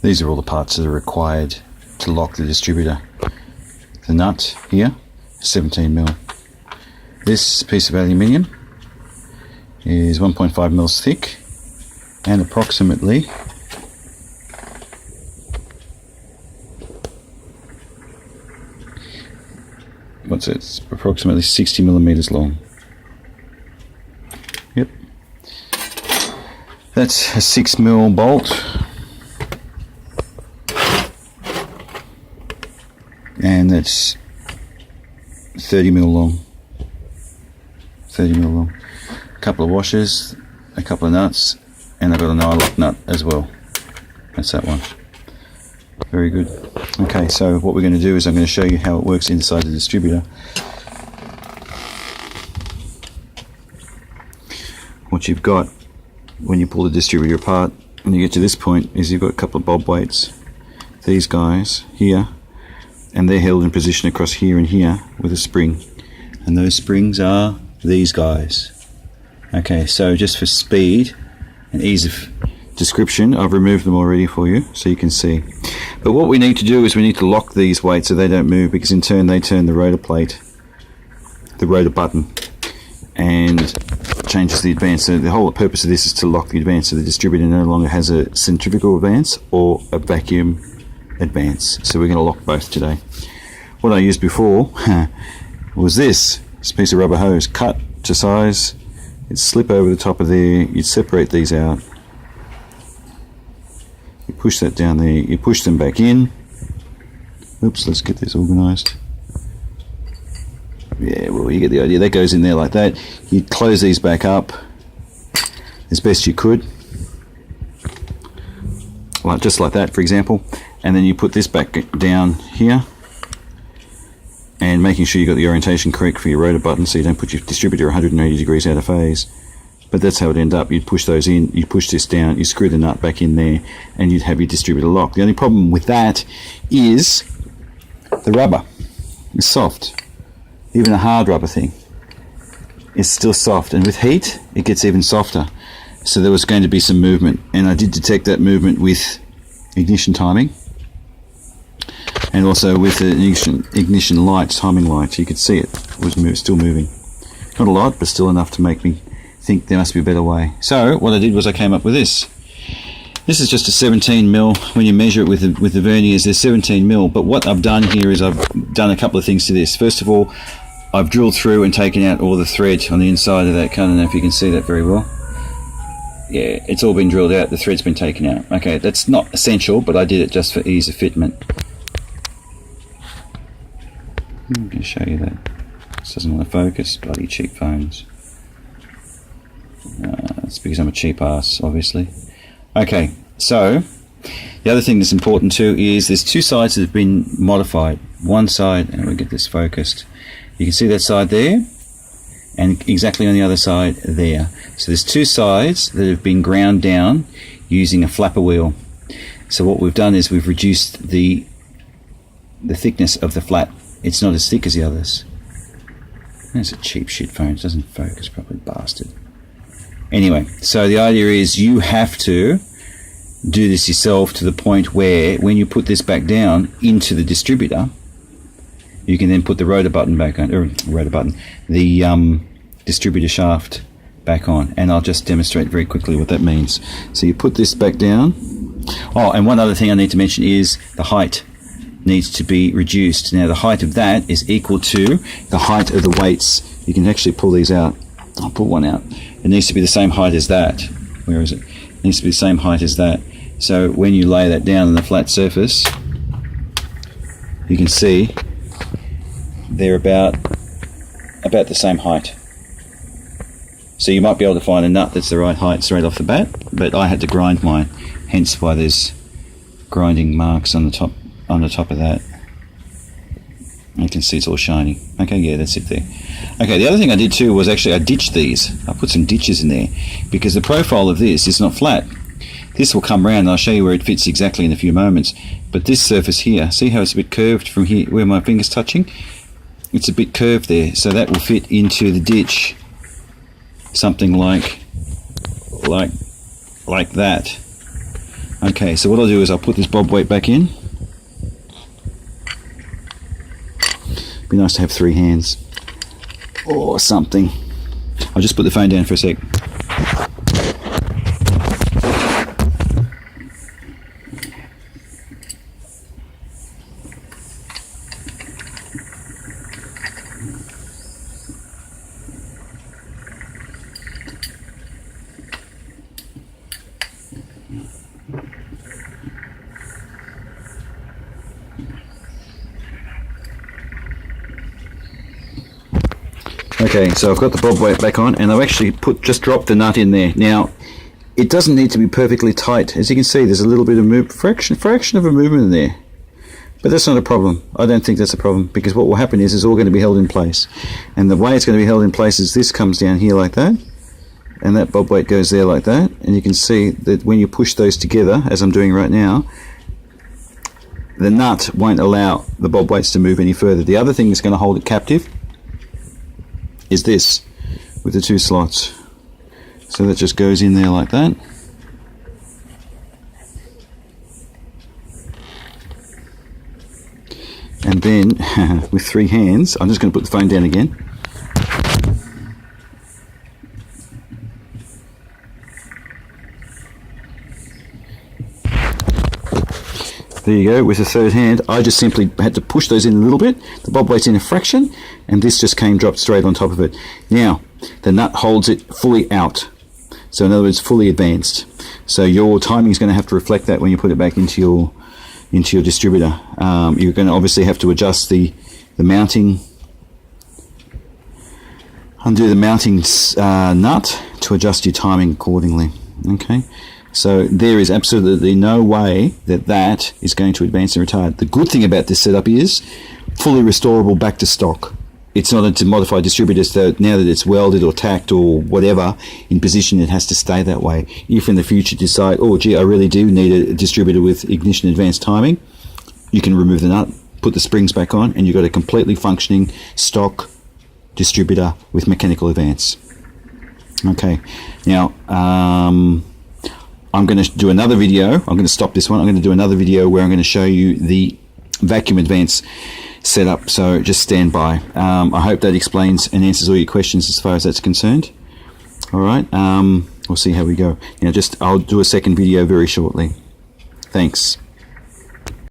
These are all the parts that are required to lock the distributor. The nut here, 17mm. This piece of aluminium is 1.5 mils thick and approximately it's approximately 60 millimeters long. Yep. That's a 6mm bolt. And that's 30mm long. 30mm long. A couple of washers, a couple of nuts, and I've got an eye lock nut as well. That's that one. Very good. Okay, so what we're going to do is I'm going to show you how it works inside the distributor. What you've got when you pull the distributor apart, when you get to this point, is you've got a couple of bob weights. These guys here, and they're held in position across here and here with a spring. And those springs are these guys. Okay, so just for speed and ease of description, I've removed them already for you so you can see. But what we need to do is we need to lock these weights so they don't move, because in turn they turn the rotor plate, the rotor button, and changes the advance. So the whole purpose of this is to lock the advance, so the distributor no longer has a centrifugal advance or a vacuum advance. So we're going to lock both today. What I used before was this piece of rubber hose, cut to size. It'd slip over the top of there. You'd separate these out. You push that down there. You push them back in. Oops, let's get this organised. Yeah, well, you get the idea. That goes in there like that. You close these back up as best you could, like just like that, for example. And then you put this back down here, and making sure you got the orientation correct for your rotor button, so you don't put your distributor 180 degrees out of phase. But that's how it end up. You'd push those in, you push this down, you screw the nut back in there, and you'd have your distributor locked. The only problem with that is the rubber is soft. Even a hard rubber thing is still soft, and with heat it gets even softer. So there was going to be some movement, and I did detect that movement with ignition timing, and also with the ignition light, timing light. You could see it was still moving. Not a lot, but still enough to make me think there must be a better way. So what I did was I came up with this. This is just a 17mm. When you measure it with the verniers, there's 17mm. But what I've done here is I've done a couple of things to this. First of all, I've drilled through and taken out all the thread on the inside of that. I don't know if you can see that very well. Yeah, it's all been drilled out. The thread's been taken out. Okay, that's not essential, but I did it just for ease of fitment. I'm going to show you that. This doesn't want to focus. Bloody cheap phones. It's because I'm a cheap ass, obviously. Okay, so the other thing that's important too is there's two sides that have been modified. One side, and we'll get this focused. You can see that side there, and exactly on the other side there. So there's two sides that have been ground down using a flapper wheel. So what we've done is we've reduced the thickness of the flat. It's not as thick as the others. That's a cheap shit phone. It doesn't focus properly, bastard. Anyway, so the idea is you have to do this yourself to the point where when you put this back down into the distributor, you can then put the rotor button back on, the distributor shaft back on. And I'll just demonstrate very quickly what that means. So you put this back down. Oh, and one other thing I need to mention is the height needs to be reduced. Now the height of that is equal to the height of the weights. You can actually pull these out. I'll pull one out. It needs to be the same height as that. Where is it? It needs to be the same height as that. So when you lay that down on the flat surface, you can see they're about the same height. So you might be able to find a nut that's the right height straight off the bat, but I had to grind mine, hence why there's grinding marks on the top of that. You can see it's all shiny. Okay, yeah, that's it there. Okay, the other thing I did too was actually I ditched these. I put some ditches in there because the profile of this is not flat. This will come round and I'll show you where it fits exactly in a few moments. But this surface here, see how it's a bit curved from here where my finger's touching? It's a bit curved there, so that will fit into the ditch something like that. Okay, so what I'll do is I'll put this bob weight back in. Be nice to have 3 hands or something. I'll just put the phone down for a sec. Okay, so I've got the bob weight back on, and I've actually just dropped the nut in there. Now, it doesn't need to be perfectly tight. As you can see, there's a little bit of fraction of a movement in there. But that's not a problem. I don't think that's a problem, because what will happen is it's all going to be held in place. And the way it's going to be held in place is this comes down here like that, and that bob weight goes there like that. And you can see that when you push those together, as I'm doing right now, the nut won't allow the bob weights to move any further. The other thing that's going to hold it captive is this, with the 2 slots. So that just goes in there like that. And then, with 3 hands, I'm just going to put the phone down again. There you go, with the 3rd hand, I just simply had to push those in a little bit. The bob weight's in a fraction, and this just dropped straight on top of it. Now, the nut holds it fully out. So in other words, fully advanced. So your timing is going to have to reflect that when you put it back into your distributor. You're going to obviously have to adjust the mounting, undo the mounting nut to adjust your timing accordingly. Okay. So there is absolutely no way that is going to advance and retard. The good thing about this setup is fully restorable back to stock. It's not a modified distributor, so now that it's welded or tacked or whatever in position, it has to stay that way. If in the future you decide, oh gee, I really do need a distributor with ignition advanced timing, you can remove the nut, put the springs back on, and you've got a completely functioning stock distributor with mechanical advance. Okay, now I'm going to do another video. I'm going to stop this one. I'm going to do another video where I'm going to show you the vacuum advance setup. So just stand by. I hope that explains and answers all your questions as far as that's concerned. All right. We'll see how we go. I'll do a second video very shortly. Thanks.